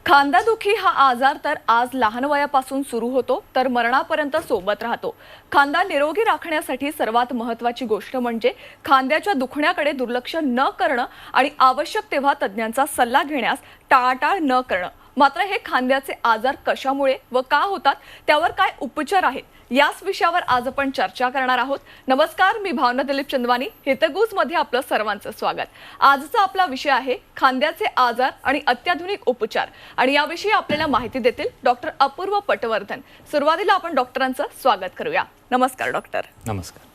खांदादुखी हा आजार तर आज लहान वयापासून सुरू होतो तर मरणापर्यंत सोबत राहतो। खांदा निरोगी राखण्यासाठी सर्वात महत्त्वाची गोष्ट म्हणजे खांद्याच्या दुखण्याकडे दुर्लक्ष न करणं आणि आवश्यक तेव्हा तज्ञांचा सल्ला घेण्यास टाळाटाळ न करणं। मात्र हे खांद्याचे आजार कशामुळे व का होतात, त्यावर काय उपचार आहेत, याच विषयावर आज आपण चर्चा करणार आहोत। नमस्कार, मी भावना दिलीप चंदवानी, हितगुज मध्ये आपलं सर्वांचं स्वागत। आजचा आपला विषय आहे खांद्याचे आजार आणि अत्याधुनिक उपचार, आणि याविषयी आपल्याला माहिती देतील डॉक्टर अपूर्व पटवर्धन। सुरुवातीला आपण डॉक्टरांचं स्वागत करूया। नमस्कार डॉक्टर। नमस्कार।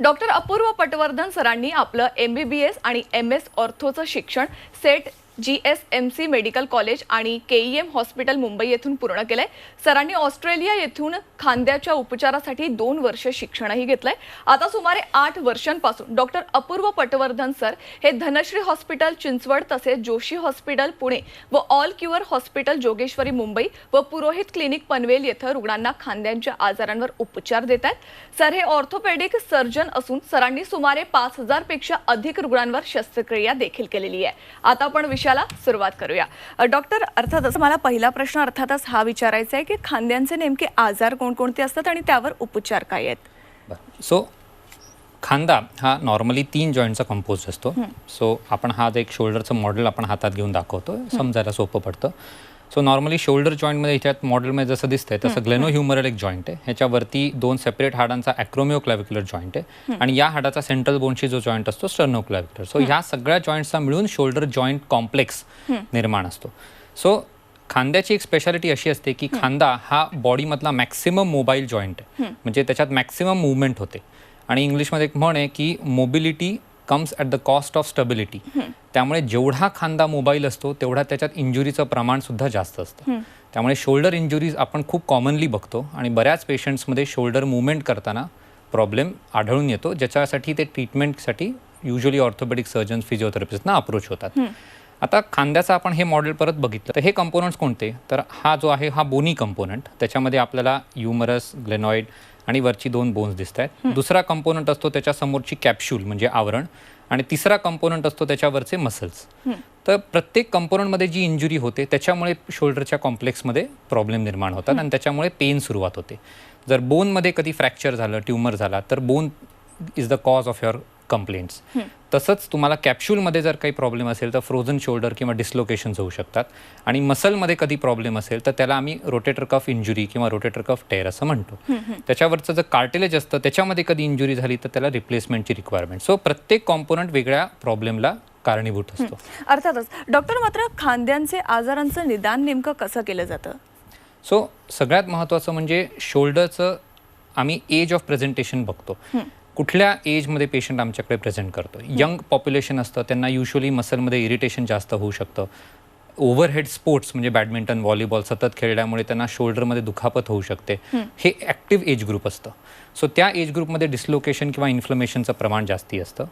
डॉक्टर अपूर्व पटवर्धन सरांनी आपलं MBBS आणि MS ऑर्थोचं शिक्षण सेट GSMC मेडिकल कॉलेज आणि KEM हॉस्पिटल मुंबई येथून पूर्ण केलंय। सरांनी ऑस्ट्रेलिया येथून खांद्याच्या उपचारासाठी 2 वर्ष शिक्षणही घेतलंय। आता सुमारे 8 वर्षांपासून डॉक्टर अपूर्व पटवर्धन सर हे धनश्री हॉस्पिटल चिंचवड, तसेच जोशी हॉस्पिटल पुणे व all cure hospital Jogeshwari Mumbai व पुरोहित क्लिनिक पनवेल येथे रुग्णांना खांद्यांच्या आजारांवर उपचार देत आहेत। सर हे ऑर्थोपेडिक सर्जन असून सरांनी सुमारे 5000 पेक्षा अधिक रुग्णांवर शस्त्रक्रिया देखील केलेली आहे। आता आपण विषयाला सुरुवात करूया। डॉक्टर, अर्थातच मला पहिला प्रश्न अर्थातच हा विचारायचा आहे की खांद्यांचे नेमके आजार कोणकोणते असतात आणि त्यावर उपचार काय आहेत? सो खांदा हा नॉर्मली 3 जॉईंटचा कंपोज असतो। सो आपण हा एक शोल्डरचं मॉडेल आपण हातात घेऊन दाखवतो, समजायला सोपं पडतं। सो नॉर्मली शोल्डर जॉईंटमध्ये ह्याच्यात मॉडेलमध्ये जसं दिसतंय तसं ग्लेनोह्युमरल एक जॉईंट आहे, ह्याच्यावरती 2 सेपरेट हाडांचा ॲक्रोमिओक्लॅव्हिक्युलर जॉईंट आहे आणि या हाडाचा सेंट्रल बोनशी जो जॉईंट असतो स्टर्नोक्लॅव्हिक्युलर। सो ह्या सगळ्या जॉईंट्सचा मिळून शोल्डर जॉईंट कॉम्प्लेक्स निर्माण असतो। सो खांद्याची एक स्पेशालिटी अशी असते की खांदा हा बॉडीमधला मॅक्सिमम मोबाईल जॉईंट आहे, म्हणजे त्याच्यात मॅक्सिमम मुवमेंट होते आणि इंग्लिशमध्ये एक म्हण आहे की mobility comes at the cost of stability. त्यामुळे जेवढा खांदा मोबाईल असतो तेवढा त्याच्यात इंजुरीचं प्रमाण सुद्धा जास्त असतं। त्यामुळे शोल्डर इंजुरीज आपण खूप कॉमनली बघतो आणि बऱ्याच पेशंट्समध्ये शोल्डर मुवमेंट करताना प्रॉब्लेम आढळून येतो, ज्याच्यासाठी ते ट्रीटमेंटसाठी युजली ऑर्थोपेडिक सर्जन्स, फिजिओथेरपिस्टना अप्रोच होतात। आता खांद्याचं आपण हे मॉडेल परत बघितलं तर हे कंपोनंट्स कोणते, तर हा जो आहे हा बोनी कंपोनंट, त्याच्यामध्ये आपल्याला ह्युमरस, ग्लेनॉइड आणि वरची 2 बोन्स दिसत आहेत। दुसरा कंपोनंट असतो त्याच्या समोरची कॅप्सूल म्हणजे आवरण, आणि तिसरा कंपोनंट असतो त्याच्यावरचे मसल्स। तर प्रत्येक कंपोनंटमध्ये जी इंजुरी होते त्याच्यामुळे शोल्डरच्या कॉम्प्लेक्समध्ये प्रॉब्लेम निर्माण होतात आणि त्याच्यामुळे पेन सुरुवात होते। जर बोनमध्ये कधी फ्रॅक्चर झालं, ट्यूमर झाला, तर bone is the cause of your complaints. तसंच तुम्हाला कॅप्सूलमध्ये जर काही प्रॉब्लेम असेल तर फ्रोझन शोल्डर किंवा डिस्लोकेशन्स होऊ शकतात, आणि मसलमध्ये कधी प्रॉब्लेम असेल तर त्याला आम्ही रोटेटर कफ इंजुरी किंवा रोटेटर कफ टेअर असं म्हणतो। त्याच्यावरचं जर कार्टिलेज असतं त्याच्यामध्ये कधी इंजुरी झाली तर त्याला रिप्लेसमेंटची रिक्वायरमेंट। सो प्रत्येक कॉम्पोनंट वेगळ्या प्रॉब्लेमला कारणीभूत असतो। अर्थातच डॉक्टर, मात्र खांद्यांचे आजारांचं निदान नेमकं कसं केलं जातं? सो सगळ्यात महत्त्वाचं म्हणजे शोल्डरचं आम्ही एज ऑफ प्रेझेंटेशन बघतो, कुठल्या एजमध्ये पेशंट आमच्याकडे प्रेझेंट करतो। यंग पॉप्युलेशन असतं त्यांना युजली मसलमध्ये इरिटेशन जास्त होऊ शकतं। ओव्हरहेड स्पोर्ट्स म्हणजे बॅडमिंटन, व्हॉलीबॉल सतत खेळल्यामुळे त्यांना शोल्डरमध्ये दुखापत होऊ शकते, हे ॲक्टिव्ह एज ग्रुप असतं। सो त्या एज ग्रुपमध्ये डिस्लोकेशन किंवा इन्फ्लमेशनचं प्रमाण जास्ती असतं।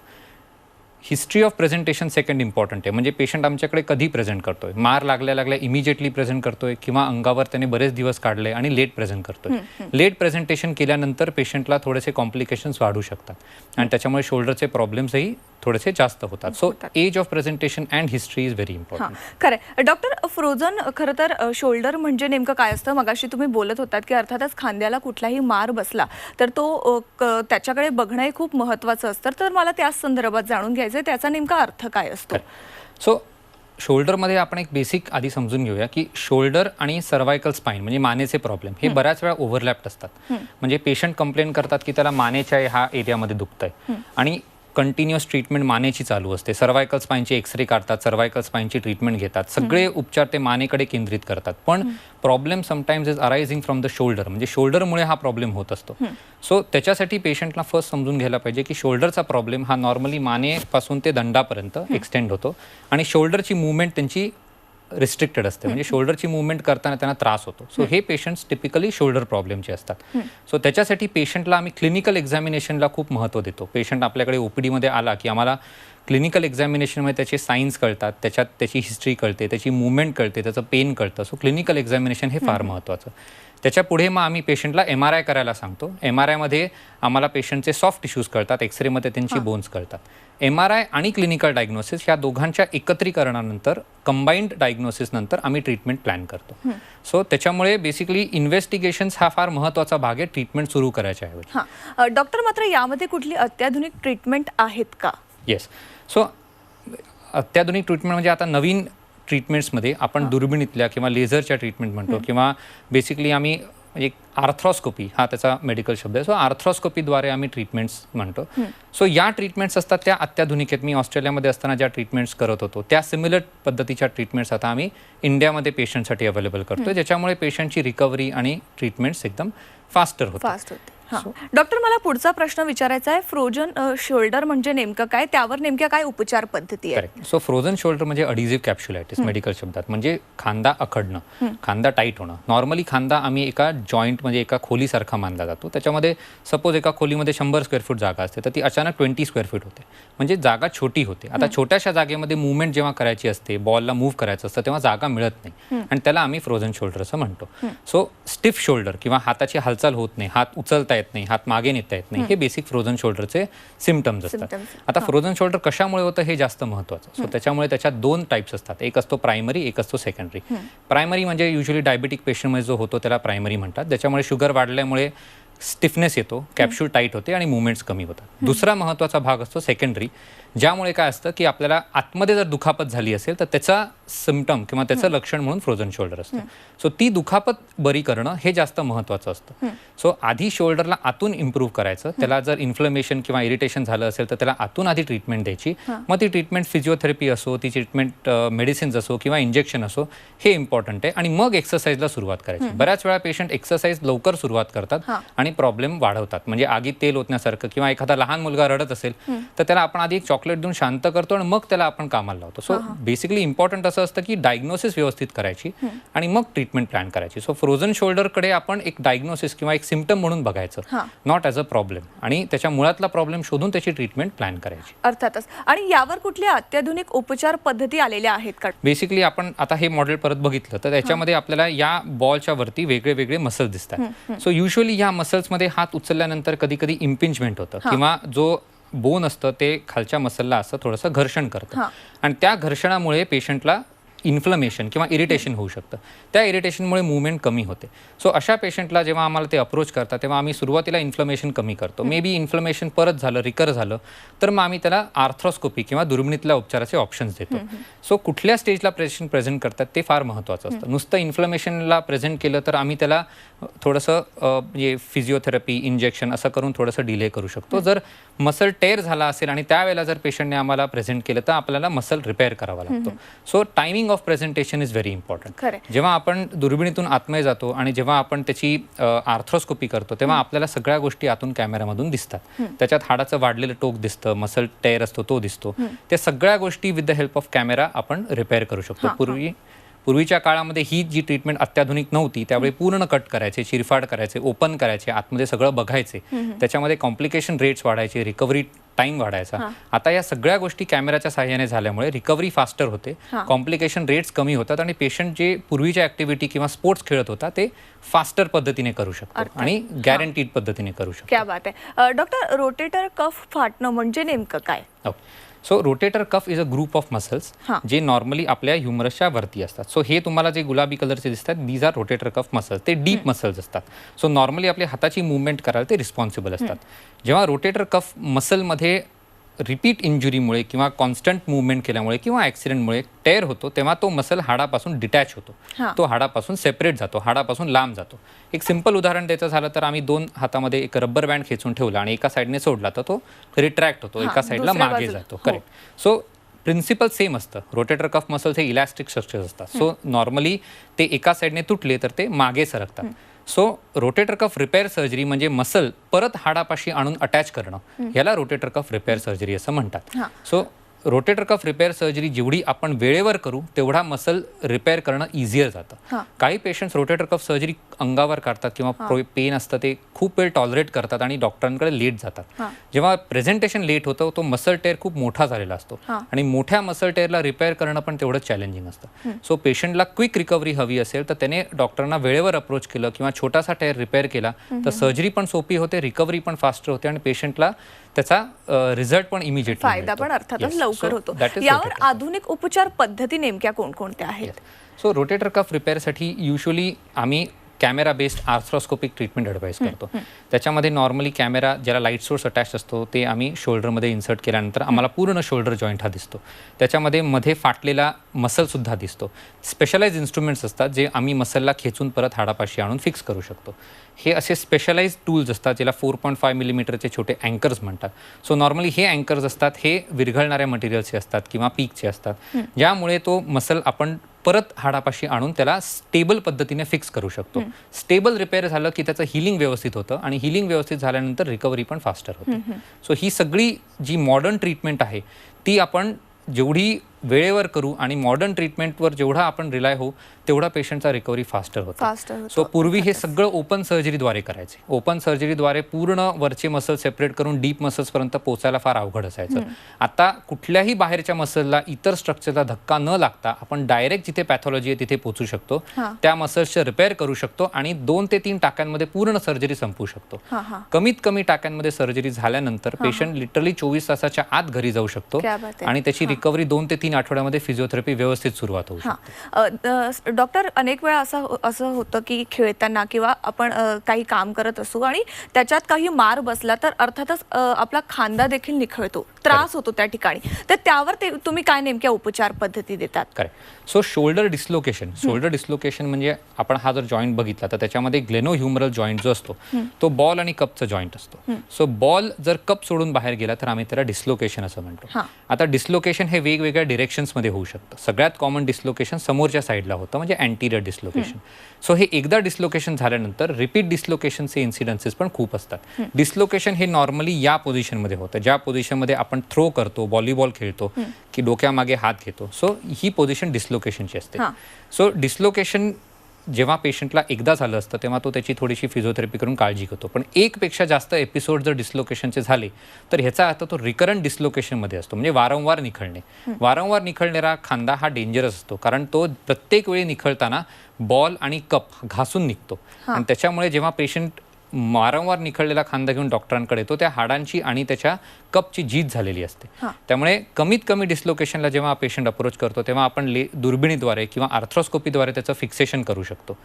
History of presentation second important आहे, म्हणजे पेशंट आमच्याकडे कधी प्रेझेंट करतोय, मार लागल्या इमिजिएटली प्रेझेंट करतोय किंवा अंगावर त्याने बरेच दिवस काढले आणि लेट प्रेझेंट करतोय। लेट प्रेझेंटेशन केल्यानंतर पेशंटला थोडेसे कॉम्प्लिकेशन्स वाढू शकतात आणि त्याच्यामुळे शोल्डरचे प्रॉब्लेम्सही थोडेसे जास्त होतात। So as of presentation and history is very important. खरं डॉक्टर, फ्रोझन खरं तर शोल्डर म्हणजे नेमकं काय असतं? मगाशी तुम्ही बोलत होतात की अर्थातच खांद्याला कुठलाही मार बसला तर तो त्याच्याकडे बघणं हे खूप महत्त्वाचं असतं, तर मला त्याच संदर्भात जाणून घ्यायचं आहे त्याचा नेमका अर्थ काय असतो? सो शोल्डरमध्ये आपण एक बेसिक आधी समजून घेऊया की शोल्डर आणि सर्वायकल स्पाईन म्हणजे मानेचे प्रॉब्लेम हे बऱ्याच वेळा ओव्हरलॅप्ड असतात। म्हणजे पेशंट कंप्लेंट करतात की त्याला मानेच्या ह्या एरियामध्ये दुखतंय आणि कंटिन्युअस ट्रीटमेंट मानेची चालू असते। सर्वायकल स्पाईनचे एक्सरे काढतात, सर्वायकल स्पाईनची ट्रीटमेंट घेतात, सगळे उपचार ते मानेकडे केंद्रित करतात, पण problem sometimes is arising from the shoulder, म्हणजे शोल्डरमुळे हा प्रॉब्लेम होत असतो। सो त्याच्यासाठी पेशंटला फर्स्ट समजून घ्यायला पाहिजे की शोल्डरचा प्रॉब्लेम हा नॉर्मली मानेपासून ते दंडापर्यंत एक्सटेंड होतो आणि शोल्डरची मुवमेंट त्यांची रिस्ट्रिक्टेड असते, म्हणजे शोल्डरची मुवमेंट करताना त्यांना त्रास होतो। सो हे पेशंट्स टिपिकली शोल्डर प्रॉब्लेमचे असतात। सो त्याच्यासाठी पेशंटला आम्ही क्लिनिकल एक्झामिनेशनला खूप महत्त्व देतो। पेशंट आपल्याकडे OPDमध्ये आला की आम्हाला क्लिनिकल एक्झामिनेशनमध्ये त्याचे साईन्स कळतात, त्याच्यात त्याची हिस्ट्री कळते, त्याची मुवमेंट कळते, त्याचं पेन कळतं। सो क्लिनिकल एक्झामिनेशन हे फार महत्त्वाचं। त्याच्या पुढे मग आम्ही पेशंटला MRI करायला सांगतो. MRI मध्ये आम्हाला पेशंटचे सॉफ्ट टिश्यूज कळतात, एक्सरेमध्ये त्यांची बोन्स कळतात. MRI आणि क्लिनिकल डायग्नोसिस या दोघांच्या एकत्रीकरणानंतर कंबाईंड डायग्नोसिस नंतर आम्ही ट्रीटमेंट प्लॅन करतो. सो त्याच्यामुळे बेसिकली इन्व्हेस्टिगेशन्स हा फार महत्त्वाचा भाग आहे ट्रीटमेंट सुरू करायच्या ऐवजी. डॉक्टर, मात्र यामध्ये कुठली अत्याधुनिक ट्रीटमेंट आहेत का? येस. सो अत्याधुनिक ट्रीटमेंट म्हणजे आता नवीन ट्रीटमेंट्समध्ये आपण दुर्बिणीतल्या किंवा लेझरच्या ट्रीटमेंट म्हणतो किंवा बेसिकली आम्ही एक आर्थ्रॉस्कोपी हा त्याचा मेडिकल शब्द आहे. सो आर्थ्रॉस्कोपीद्वारे आम्ही ट्रीटमेंट्स म्हणतो. सो या ट्रीटमेंट्स असतात त्या अत्याधुनिक आहेत. मी ऑस्ट्रेलियामध्ये असताना ज्या ट्रीटमेंट्स करत होतो त्या सिमिलर पद्धतीच्या ट्रीटमेंट्स आता आम्ही इंडियामध्ये पेशंटसाठी अवेलेबल करतो, ज्याच्यामुळे पेशंटची रिकव्हरी आणि ट्रीटमेंट्स एकदम फास्टर होते. डॉक्टर, मला पुढचा प्रश्न विचारायचा आहे. फ्रोजन शोल्डर म्हणजे नेमकं काय? त्यावर नेमक्या काय उपचार पद्धती आहे? सो फ्रोझन शोल्डर म्हणजे अडिझिव्ह कॅप्स्युलायटिस मेडिकल शब्दात, म्हणजे खांदा अखडणं, खांदा टाईट होणं. नॉर्मली खांदा आम्ही एका जॉईंट म्हणजे एका खोलीसारखा मानला जातो. त्याच्यामध्ये सपोज एका खोलीमध्ये 100 स्क्वेअर फूट जागा असते तर ती अचानक 20 स्क्वेअर फूट होते, म्हणजे जागा छोटी होते. आता छोट्याशा जागेमध्ये मुवमेंट जेव्हा करायची असते, बॉलला मूव्ह करायचं असतं तेव्हा जागा मिळत नाही आणि त्याला आम्ही फ्रोझन शोल्डर असं म्हणतो. सो स्टिफ शोल्डर किंवा हाताची हालचाल होत नाही, हात उचलता येत नाही, हात मागे नेता येत नाही, हे बेसिक फ्रोझन शोल्डरचे सिम्पटम्स असतात. आता फ्रोझन शोल्डर कशामुळे होतं हे जास्त महत्त्वाचं. सो त्याच्यामुळे त्याच्यात 2 टाईप्स असतात. एक असतो प्रायमरी, एक असतो सेकंडरी. प्रायमरी म्हणजे युजली डायबिटिक पेशंटमध्ये जो होतो त्याला प्रायमरी म्हणतात. त्याच्यामुळे शुगर वाढल्यामुळे स्टिफनेस येतो, कॅप्सूल टाईट होते आणि मुवमेंट्स कमी होतात. दुसरा महत्त्वाचा भाग असतो सेकंडरी, ज्यामुळे काय असतं की आपल्याला आतमध्ये जर दुखापत झाली असेल तर त्याचा सिम्पटम किंवा त्याचं लक्षण म्हणून फ्रोझन शोल्डर असतं. सो ती दुखापत बरी करणं हे जास्त महत्त्वाचं असतं. सो आधी शोल्डरला आतून इम्प्रूव्ह करायचं. त्याला जर इन्फ्लमेशन किंवा इरिटेशन झालं असेल तर त्याला आतून आधी ट्रीटमेंट द्यायची. मग ती ट्रीटमेंट फिजिओथेरपी असो, ती ट्रीटमेंट मेडिसिन्स असो किंवा इंजेक्शन असो, हे इम्पॉर्टंट आहे. आणि मग एक्सरसाइजला सुरुवात करायची. बऱ्याच वेळा पेशंट एक्सरसाइज लवकर सुरुवात करतात आणि प्रॉब्लेम वाढवतात. म्हणजे आगीत तेल ओतण्यासारखं. किंवा एखादा लहान मुलगा रडत असेल तर त्याला आपण आधी एक चॉकलेट देऊन शांत करतो आणि मग त्याला आपण कामाला लावतो. सो बेसिकली इम्पॉर्टंट असं असतं की डायग्नोसिस व्यवस्थित करायची आणि मग ट्रीटमेंट प्लॅन करायची. सो फ्रोझन शोल्डरकडे आपण एक डायग्नोसिस किंवा एक सिम्पटम म्हणून बघायचं, नॉट ॲज अ प्रॉब्लेम, आणि त्याच्या मुळातला प्रॉब्लेम शोधून त्याची ट्रीटमेंट प्लॅन करायची. अर्थातच. आणि यावर कुठल्या अत्याधुनिक उपचार पद्धती आलेल्या आहेत का? बेसिकली आपण आता हे मॉडेल परत बघितलं तर त्याच्यामध्ये आपल्याला या बॉलच्या वरती वेगळे वेगळे मसल्स दिसतात. सो युजली या मसल्समध्ये हात उचलल्यानंतर कधी कधी इम्पिंजमेंट होतं किंवा जो बोन असतं ते खालच्या मसलला असं थोडंसं घर्षण करतं आणि त्या घर्षणामुळे पेशंटला इन्फ्लमेशन किंवा इरिटेशन होऊ शकतं. त्या इरिटेशनमुळे मूवमेंट कमी होते. सो अशा पेशंटला जेव्हा आम्हाला ते अप्रोच करतात तेव्हा आम्ही सुरुवातीला इन्फ्लमेशन कमी करतो. मे बी इन्फ्लमेशन परत झालं, रिकर झालं तर मग आम्ही त्याला आर्थ्रोस्कोपी किंवा दुर्बिणीतल्या उपचाराचे ऑप्शन्स देतो. सो कुठल्या स्टेजला पेशंट प्रेझेंट करतात ते फार महत्त्वाचं असतं. नुसतं इन्फ्लमेशनला प्रेझेंट केलं तर आम्ही त्याला थोडंसं म्हणजे फिजिओथेरपी, इंजेक्शन असं करून थोडंसं डिले करू शकतो. जर मसल टेअर झाला असेल आणि त्यावेळेला जर पेशंटने आम्हाला प्रेझेंट केलं तर आपल्याला मसल रिपेअर करावा लागतो. So timing of presentation is very important. जेव्हा आपण दुर्बिणीतून आतमध्ये जातो आणि जेव्हा आपण त्याची आर्थ्रोस्कोपी करतो तेव्हा आपल्याला सगळ्या गोष्टी आतून कॅमेरामधून दिसतात. त्याच्यात हाडाचं वाढलेलं टोक दिसतं, मसल टेअर असतो तो दिसतो. त्या सगळ्या गोष्टी with the help off camera आपण रिपेअर करू शकतो. पूर्वीच्या काळामध्ये ही जी ट्रीटमेंट अत्याधुनिक नव्हती त्यावेळी पूर्ण कट करायचे, चिरफाड करायचे, ओपन करायचे, आतमध्ये सगळं बघायचे. त्याच्यामध्ये कॉम्प्लिकेशन रेट्स वाढायचे, रिकव्हरी टाइम वाढायचा. आता या सगळ्या गोष्टी कॅमेराच्या सहाय्याने झाल्यामुळे रिकव्हरी फास्टर होते, कॉम्प्लिकेशन रेट्स कमी होतात आणि पेशंट जे पूर्वीच्या ऍक्टिव्हिटी किंवा स्पोर्ट्स खेळत होता ते फास्टर पद्धतीने करू शकतो आणि गॅरंटीड पद्धतीने करू शकतो. क्या बात आहे. डॉक्टर, रोटेटर कफ फाटणं म्हणजे नेमकं काय? So rotator cuff is a group of muscles जे नॉर्मली आपल्या ह्युमरसच्या वरती असतात. सो हे तुम्हाला जे गुलाबी कलरचे दिसतात these are rotator cuff muscles. ते डीप मसल्स असतात. सो नॉर्मली आपल्या हाताची मुवमेंट करायला ते रिस्पॉन्सिबल असतात. जेव्हा रोटेटर कफ मसलमध्ये रिपीट इंजुरीमुळे किंवा कॉन्स्टंट मुवमेंट केल्यामुळे किंवा ॲक्सिडेंटमुळे टेअर होतो तेव्हा तो मसल हाडापासून डिटॅच होतो, तो हाडापासून सेपरेट जातो, हाडापासून लांब जातो. एक सिंपल उदाहरण द्यायचं झालं तर आम्ही 2 हातामध्ये एक रबर बँड खेचून ठेवला आणि एका साईडने सोडला तर तो रिट्रॅक्ट होतो, एका साईडला मागे जातो. करेक्ट. सो प्रिन्सिपल सेम असतं. रोटेटर कफ मसल्स हे इलॅस्टिक स्ट्रक्चर्स असतात. सो नॉर्मली ते एका साईडने तुटले तर ते मागे सरकतात. So rotator cuff repair surgery म्हणजे मसल परत हाडापाशी आणून अटॅच करणं, याला रोटेटर कफ रिपेअर सर्जरी असं म्हणतात. So rotator cuff repair surgery जेवढी आपण वेळेवर करू तेवढा मसल रिपेअर करणं इझियर जातं. काही पेशंट्स रोटेटर कफ सर्जरी अंगावर काढतात किंवा पेन असतं ते खूप वेळ टॉलरेट करतात आणि डॉक्टरांकडे लेट जातात. जेव्हा प्रेझेंटेशन लेट होतं तो मसल टेअर खूप मोठा झालेला असतो आणि मोठ्या मसल टेअरला रिपेअर करणं पण तेवढंच चॅलेंजिंग असतं. सो पेशंटला क्विक रिकव्हरी हवी असेल तर त्याने डॉक्टरांना वेळेवर अप्रोच केलं किंवा छोटासा टेअर रिपेअर केला तर सर्जरी पण सोपी होते, रिकव्हरी पण फास्टर होते आणि पेशंटला त्याचा रिझल्ट पण इमिजिएट फायदा पण अर्थातच लवकर होतो. यावर आधुनिक उपचार पद्धती नेमक्या कोणकोणत्या आहेत? सो रोटेटर कफ रिपेअरसाठी युजली आम्ही camera based arthroscopic treatment advice करतो. त्याच्यामध्ये नॉर्मली कॅमेरा ज्याला लाईट सोर्स अटॅच असतो ते आम्ही शोल्डरमध्ये इन्सर्ट केल्यानंतर आम्हाला पूर्ण शोल्डर जॉईंट हा दिसतो. त्याच्यामध्ये मध्ये फाटलेला मसलसुद्धा दिसतो. स्पेशलाइज इन्स्ट्रुमेंट्स असतात जे आम्ही मसलला खेचून परत हाडापाशी आणून फिक्स करू शकतो. हे असे स्पेशलाइज टूल्स असतात ज्याला 4.5 मिलीमीटरचे छोटे अँकर्स म्हणतात. सो नॉर्मली हे अँकर्स असतात हे विरघळणाऱ्या मटेरियलचे असतात किंवा पीकचे असतात ज्यामुळे तो मसल आपण परत हाडापाशी आणून त्याला स्टेबल पद्धतीने फिक्स करू शकतो. स्टेबल रिपेअर झालं की त्याचं हिलिंग व्यवस्थित होतं आणि हिलिंग व्यवस्थित झाल्यानंतर रिकव्हरी पण फास्टर होते. सो ही सगळी जी मॉडर्न ट्रीटमेंट आहे ती आपण जेवढी वेळेवर करू आणि मॉडर्न ट्रीटमेंटवर जेवढा आपण रिलाय होऊ तेवढा पेशंटचा रिकव्हरी फास्टर होतो. सो पूर्वी हे सगळं ओपन सर्जरीद्वारे करायचे. ओपन सर्जरीद्वारे पूर्ण वरचे मसल सेपरेट करून डीप मसल्सपर्यंत पोचायला फार अवघड असायचं. आता कुठल्याही बाहेरच्या मसलला इतर स्ट्रक्चरला धक्का न लागता आपण डायरेक्ट जिथे पॅथॉलॉजी आहे तिथे पोचू शकतो, त्या मसल्सचे रिपेअर करू शकतो आणि 2 ते 3 टाक्यांमध्ये पूर्ण सर्जरी संपवू शकतो. कमीत कमी टाक्यांमध्ये सर्जरी झाल्यानंतर पेशंट लिटरली 24 तासाच्या आत घरी जाऊ शकतो आणि त्याची रिकव्हरी 2 ते 3 आठवड्यामध्ये फिजिओथेरपी व्यवस्थित सुरुवात होऊ शकते. डॉक्टर, अनेक वेळा असं होतं की खेळताना किंवा आपण काही काम करत असू आणि त्याच्यात काही मार बसला तर अर्थातच आपला खांदा देखील निखळतो, त्रास होतो त्या ठिकाणी. तर त्यावर तुम्ही काय नेमक्या उपचार पद्धती देतात? करेक्ट. सो शोल्डर डिस्लोकेशन म्हणजे आपण हा जर जॉईंट बघितला तर त्याच्यामध्ये ग्लेनोह्युमरल जॉईंट जो असतो तो बॉल आणि कपचा जॉईंट असतो. सो बॉल जर कप सोडून बाहेर गेला तर आम्ही त्याला डिस्लोकेशन असं म्हणतो. आता डिस्लोकेशन हे वेगवेगळ्या डिरेक्शन्समध्ये होऊ शकतं. सगळ्यात कॉमन डिस्लोकेशन समोरच्या साईडला होतं म्हणजे अँटीरियर डिस्लोकेशन. सो हे एकदा डिस्लोकेशन झाल्यानंतर रिपीट डिस्लोकेशनचे इन्सिडन्सेस पण खूप असतात. डिस्लोकेशन हे नॉर्मली या पोझिशनमध्ये होतं ज्या पोझिशनमध्ये आपण थ्रो करतो, व्हॉलीबॉल खेळतो की डोक्यामागे हात घेतो. सो ही पोझिशन डिस्लोकेशनची असते. सो डिस्लोकेशन जेव्हा पेशंटला एकदा झालं असतं तेव्हा तो त्याची थोडीशी फिजिओथेरपी करून काळजी घेतो. पण एकपेक्षा जास्त एपिसोड जर डिस्लोकेशनचे झाले तर ह्याचा अर्थ तो रिकरंट डिस्लोकेशनमध्ये असतो म्हणजे वारंवार निखळणे. वारंवार निखळणारा खांदा हा डेंजरस असतो कारण तो प्रत्येक वेळी निखळताना बॉल आणि कप घासून निघतो आणि त्याच्यामुळे जेव्हा पेशंट वारंवार निखळलेला खांदा घेऊन डॉक्टरांकडे येतो त्या हाडांची आणि त्याच्या कपची झीज झालेली असते. त्यामुळे कमीत कमी डिस्लोकेशनला जेव्हा पेशंट अप्रोच करतो तेव्हा आपण दुर्बिणीद्वारे किंवा आर्थ्रोस्कोपीद्वारे त्याचं फिक्सेशन करू शकतो.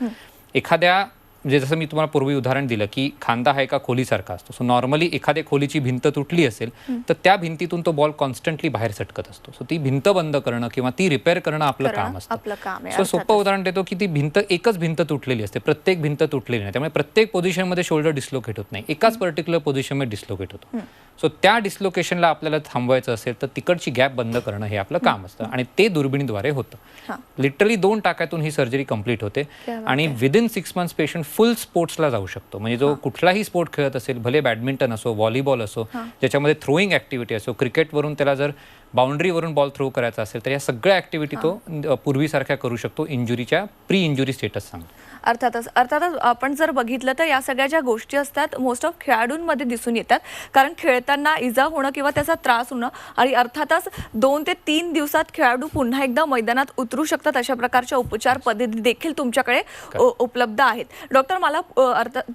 एखाद्या म्हणजे जसं मी तुम्हाला पूर्वी उदाहरण दिलं की खांदा हा एका खोलीसारखा असतो. सो नॉर्मली एखाद्या खोलीची भिंत तुटली असेल तर त्या भिंतीतून तो बॉल कॉन्स्टंटली बाहेर सटकत असतो. सो ती भिंत बंद करणं किंवा ती रिपेअर करणं आपलं काम असतं. सो सोपं उदाहरण देतो की ती भिंत एकच भिंत तुटलेली असते, प्रत्येक भिंत तुटलेली नाही. त्यामुळे प्रत्येक पोझिशनमध्ये शोल्डर डिस्लोकेट होत नाही, एकाच पर्टिक्युलर पोझिशनमध्ये डिस्लोकेट होतो. सो त्या डिस्लोकेशनला आपल्याला थांबवायचं असेल तर तिकडची गॅप बंद करणं हे आपलं काम असतं आणि ते दुर्बिणीद्वारे होतं. लिटरली 2 टाक्यातून ही सर्जरी कंप्लीट होते आणि विदिन 6 मंथ्स पेशंट फुल स्पोर्ट्सला जाऊ शकतो. म्हणजे जो कुठलाही स्पोर्ट खेळत असेल, भले बॅडमिंटन असो, व्हॉलीबॉल असो, ज्याच्यामध्ये थ्रोईंग ऍक्टिव्हिटी असो, क्रिकेटवरून त्याला जर बाउंड्रीवरून बॉल थ्रो करायचा असेल तर या सगळ्या ऍक्टिव्हिटी तो पूर्वीसारख्या करू शकतो इंजुरीच्या प्री इंजुरी स्टेटस सांगतो. अर्थातच आपण जर बघितलं तर या सगळ्या ज्या गोष्टी असतात मोस्ट ऑफ खेळाडूंमध्ये दिसून येतात कारण खेळताना इजा होणं किंवा त्याचा त्रास होणं आणि अर्थातच 2 ते 3 दिवसात खेळाडू पुन्हा एकदा मैदानात उतरू शकतात अशा प्रकारच्या उपचार पद्धती देखील तुमच्याकडे उपलब्ध आहेत. डॉक्टर, मला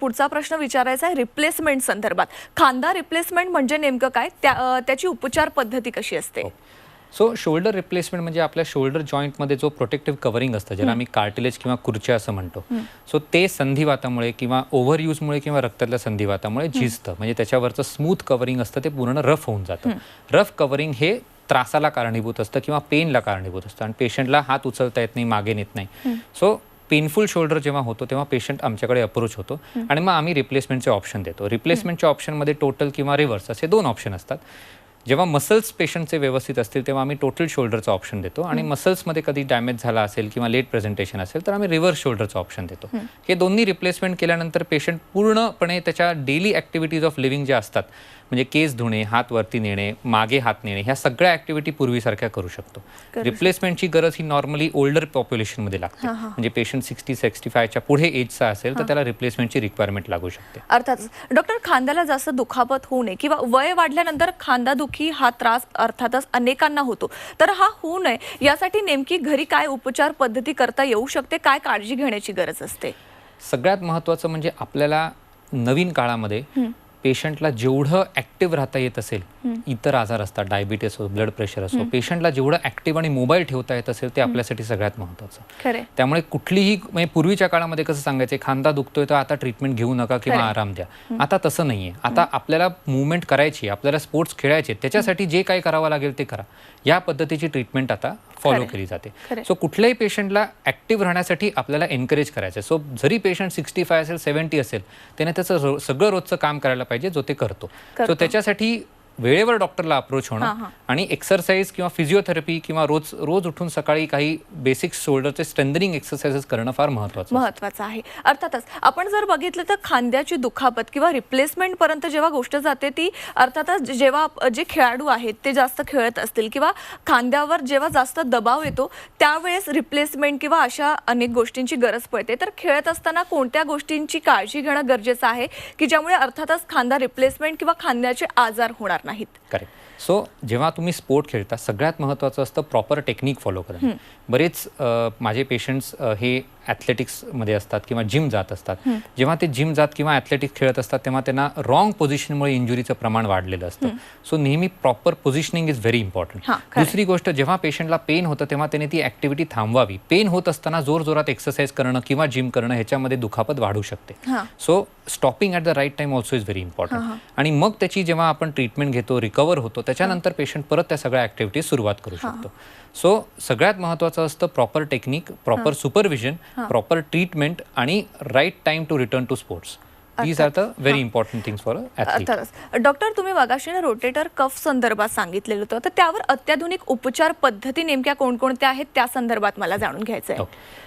पुढचा प्रश्न विचारायचा आहे रिप्लेसमेंट संदर्भात. खांदा रिप्लेसमेंट म्हणजे नेमकं काय, त्याची उपचार पद्धती कशी असते? सो शोल्डर रिप्लेसमेंट म्हणजे आपल्या शोल्डर जॉईंटमध्ये जो प्रोटेक्टिव्ह कव्हरिंग असतं ज्याला आम्ही कार्टिलेज किंवा खुर्च्या असं म्हणतो. सो ते संधिवातामुळे किंवा ओव्हरयूजमुळे किंवा रक्तातल्या संधिवातामुळे झिजतं म्हणजे त्याच्यावरचं स्मूथ कव्हरिंग असतं ते पूर्ण रफ होऊन जातं. रफ कव्हरिंग हे त्रासाला कारणीभूत असतं किंवा पेनला कारणीभूत असतं आणि पेशंटला हात उचलता येत नाही, मागे नेत नाही. सो पेनफुल शोल्डर जेव्हा होतो तेव्हा पेशंट आमच्याकडे अप्रोच होतो आणि मग आम्ही रिप्लेसमेंटचे ऑप्शन देतो. रिप्लेसमेंटच्या ऑप्शनमध्ये टोटल किंवा रिव्हर्स असे 2 ऑप्शन असतात. जेव्हा मसल्स पेशंटचे व्यवस्थित असतील तेव्हा आम्ही टोटल शोल्डरचा ऑप्शन देतो आणि मसल्समध्ये कधी डॅमेज झाला असेल किंवा लेट प्रेझेंटेशन असेल तर आम्ही रिव्हर्स शोल्डरचा ऑप्शन देतो. हे दोन्ही रिप्लेसमेंट केल्यानंतर पेशंट पूर्णपणे त्याच्या डेली ॲक्टिव्हिटीज ऑफ लिव्हिंग ज्या असतात म्हणजे केस धुणे, हात वरती नेणे, मागे हात नेणे, ह्या सगळ्या ऍक्टिव्हिटी पूर्वीसारख्या करू शकतो. रिप्लेसमेंटची गरज ही नॉर्मली ओल्डर पॉप्युलेशनमध्ये लागते. म्हणजे पेशंट 60-65च्या पुढे एजचा असेल तर त्याला रिप्लेसमेंटची रिक्वायरमेंट लागू शकते. अर्थातच डॉक्टर, खांद्याला जास्त दुखापत होऊ नये किंवा वय वाढल्यानंतर खांदादुखी हा त्रास अर्थातच अनेकांना होतो, तर हा होऊ नये यासाठी नेमकी घरी काय उपचार पद्धती करता येऊ शकते, काय काळजी घेण्याची गरज असते? सगळ्यात महत्त्वाचं म्हणजे आपल्याला नवीन काळामध्ये पेशंटला जेवढं ऍक्टिव्ह राहता येत असेल, इतर आजार असतात, डायबिटीस असो, ब्लड प्रेशर असो, पेशंटला जेवढं ऍक्टिव्ह आणि मोबाईल ठेवता येत असेल ते आपल्यासाठी सगळ्यात महत्त्वाचं. खरे. त्यामुळे कुठलीही म्हणजे पूर्वीच्या काळामध्ये कसं सांगायचे, खांदा दुखतोय तर आता ट्रीटमेंट घेऊ नका किंवा आराम द्या. आता तसं नाहीये. आता आपल्याला मुवमेंट करायची, आपल्याला स्पोर्ट्स खेळायचे, त्याच्यासाठी जे काही करावं लागेल ते करा. या पद्धतीची ट्रीटमेंट आता फॉलो केली जाते. सो कुठल्याही पेशंटला ऍक्टिव्ह राहण्यासाठी आपल्याला एनकरेज करायचं. सो जरी पेशंट 65 असेल, 70 असेल, त्याने त्याचं सगळं रोजचं काम करायला पाहिजे जो ते करतो. सो त्याच्यासाठी वेळेवर डॉक्टरला अप्रोच होणं आणि एक्सरसाइज किंवा फिजिओथेरपी किंवा रोज उठून सकाळी काही बेसिक शोल्डरचे स्ट्रेंथनिंग एक्सरसाइजेस करणं फार महत्त्वाचं आहे. अर्थातच आपण जर बघितलं तर खांद्याची दुखापत किंवा रिप्लेसमेंट पर्यंत जेव्हा गोष्ट जाते ती अर्थातच जेव्हा जे खेळाडू आहेत ते जास्त खेळत असतील किंवा खांद्यावर जेव्हा जास्त दबाव येतो त्यावेळेस रिप्लेसमेंट किंवा अशा अनेक गोष्टींची गरज पडते. तर खेळत असताना कोणत्या गोष्टींची काळजी घेणं गरजेचं आहे की ज्यामुळे अर्थातच खांदा रिप्लेसमेंट किंवा खांद्याचे आजार होणार नाहीत? करेक्ट. सो जेव्हा तुम्ही स्पोर्ट खेळता सगळ्यात महत्त्वाचं असतं प्रॉपर टेक्निक फॉलो करणं. बरेच माझे पेशंट्स हे ॲथलेटिक्समध्ये असतात किंवा जिम जात असतात. जेव्हा ते जिम जात किंवा ॲथलेटिक्स खेळत असतात तेव्हा त्यांना रॉंग पोझिशनमुळे इंजुरीचं प्रमाण वाढलेलं असतं. सो नेहमी proper positioning is very important. दुसरी गोष्ट, जेव्हा पेशंटला पेन होतं तेव्हा त्याने ती ॲक्टिव्हिटी थांबवावी. पेन होत असताना जोरजोरात एक्सरसाइज करणं किंवा जिम करणं ह्याच्यामध्ये दुखापत वाढू शकते. So stopping at the right time also is very important. आणि मग त्याची जेव्हा आपण ट्रीटमेंट घेतो, रिकवर होतो, त्याच्यानंतर पेशंट परत त्या सगळ्या ॲक्टिव्हिटीज सुरुवात करू शकतो. सो सगळ्यात महत्त्वाचं असतं proper technique, proper supervision, proper treatment आणि right time to return to sports. These are the very important things for an athlete. Doctor, तुम्ही मगाशी रोटेटर कफ संदर्भात सांगितलेलं होतं, तर त्यावर अत्याधुनिक उपचार पद्धती नेमक्या कोणकोणत्या आहेत त्या संदर्भात मला जाणून घ्यायचं आहे.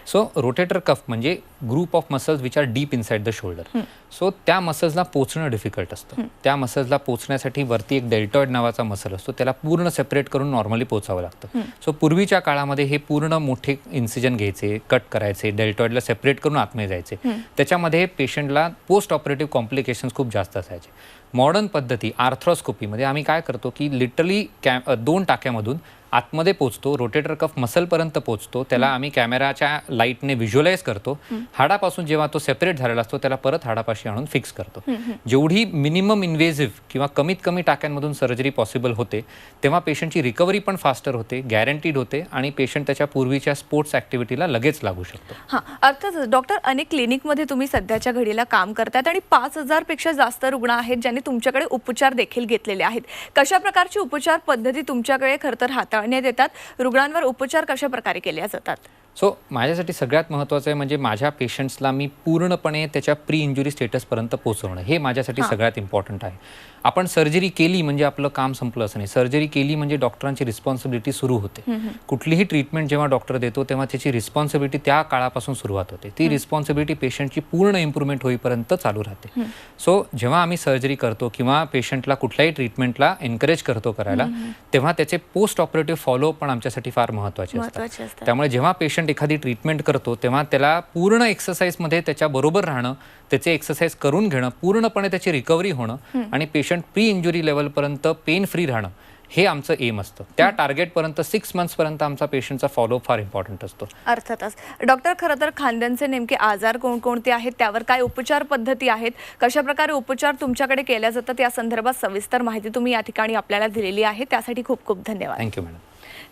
सो रोटेटर कफ म्हणजे group of muscles which are deep inside the shoulder. So त्या मसल्सला पोचणं डिफिकल्ट असतं. त्या मसल्सला पोचण्यासाठी वरती एक डेल्टॉइड नावाचा मसल असतो, त्याला पूर्ण सेपरेट करून नॉर्मली पोचावं लागतं. सो पूर्वीच्या काळामध्ये हे पूर्ण मोठे इन्सिजन घ्यायचे, कट करायचे, डेल्टॉइडला सेपरेट करून आतमध्ये जायचे. त्याच्यामध्ये पेशंटला पोस्ट ऑपरेटिव्ह कॉम्प्लिकेशन्स खूप जास्त असायचे. मॉडर्न पद्धती आर्थ्रोस्कोपीमध्ये आम्ही काय करतो की लिटरली 2 टाक्यामधून आतमध्ये पोचतो, रोटेटर कफ मसलपर्यंत पोचतो, त्याला आम्ही कॅमेराच्या लाईटने व्हिज्युअलाइज करतो. हाडापासून जेव्हा तो सेपरेट झालेला असतो त्याला परत हाडापाशी आणून फिक्स करतो. जेवढी मिनिमम इन्व्हेसिव्ह किंवा कमीत कमी टाक्यांमधून सर्जरी पॉसिबल होते तेव्हा पेशंटची रिकव्हरी पण फास्टर होते, गॅरंटीड होते आणि पेशंट त्याच्या पूर्वीच्या स्पोर्ट्स ॲक्टिव्हिटीला लगेच लागू शकतो. अर्थातच डॉक्टर, अनेक क्लिनिकमध्ये तुम्ही सध्याच्या घडीला काम करतात आणि 5,000 पेक्षा जास्त रुग्ण आहेत ज्यांनी तुमच्याकडे उपचार देखील घेतलेले आहेत. कशा प्रकारची उपचार पद्धती तुमच्याकडे खरं तर हाताळण्यात येतात? रुग्णांवर उपचार कशा प्रकारे केले जातात? सो माझ्यासाठी सगळ्यात महत्त्वाचं आहे म्हणजे माझ्या पेशंट्सला मी पूर्णपणे त्याच्या प्री इंजुरी स्टेटसपर्यंत पोहोचवणं, हे माझ्यासाठी सगळ्यात इम्पॉर्टंट आहे. आपण सर्जरी केली म्हणजे आपलं काम संपलं असं नाही. सर्जरी केली म्हणजे डॉक्टरांची रिस्पॉन्सिबिलिटी सुरू होते. कुठलीही ट्रीटमेंट जेव्हा डॉक्टर देतो तेव्हा त्याची रिस्पॉन्सिबिलिटी त्या काळापासून सुरुवात होते. ती रिस्पॉन्सिबिलिटी पेशंटची पूर्ण इम्प्रूव्हमेंट होईपर्यंत चालू राहते. सो जेव्हा आम्ही सर्जरी करतो किंवा पेशंटला कुठल्याही ट्रीटमेंटला एनकरेज करतो करायला, तेव्हा त्याचे पोस्ट ऑपरेटिव्ह फॉलो पण आमच्यासाठी फार महत्त्वाचे असतात. त्यामुळे जेव्हा पेशंट एखादी ट्रीटमेंट करतो तेव्हा त्याला पूर्ण एक्सरसाइजमध्ये त्याच्याबरोबर राहणं, त्याचे एक्सरसाइज करून घेणं, पूर्णपणे त्याची रिकव्हरी होणं आणि पेशंट प्री इंजुरी लेवलपर्यंत पेन फ्री राहणं, हे आमचं एम असतं. त्या टार्गेटपर्यंत 6 मंथ्सपर्यंत आमचा पेशंटचा फॉलोअप फार इम्पॉर्टंट असतो. अर्थातच डॉक्टर, खरं तर खांद्यांचे नेमके आजार कोणकोणते आहेत, त्यावर काय उपचार पद्धती आहेत, कशा प्रकारे उपचार तुमच्याकडे केल्या जातात या संदर्भात सविस्तर माहिती तुम्ही या ठिकाणी आपल्याला दिलेली आहे, त्यासाठी खूप खूप धन्यवाद. Thank you madam.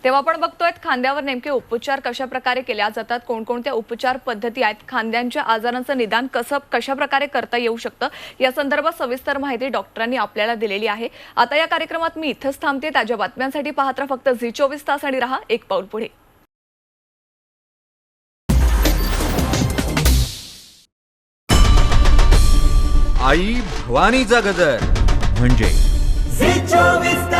तेव्हा आपण बघतोय खांद्यावर नेमके उपचार कशा प्रकारे केल्या जातात, कोणकोणत्या उपचार पद्धती आहेत, खांद्यांच्या आजारांचं निदान कशा प्रकारे करता येऊ शकतं या संदर्भात सविस्तर माहिती डॉक्टरांनी आपल्याला दिलेली आहे. आता या कार्यक्रमात मी इथंच थांबते. ताज्या बातम्यांसाठी पाहत राहा फक्त झी24 तास आणि रहा एक पाऊल पुढे. आई भवानीचा गजर म्हणजे झी24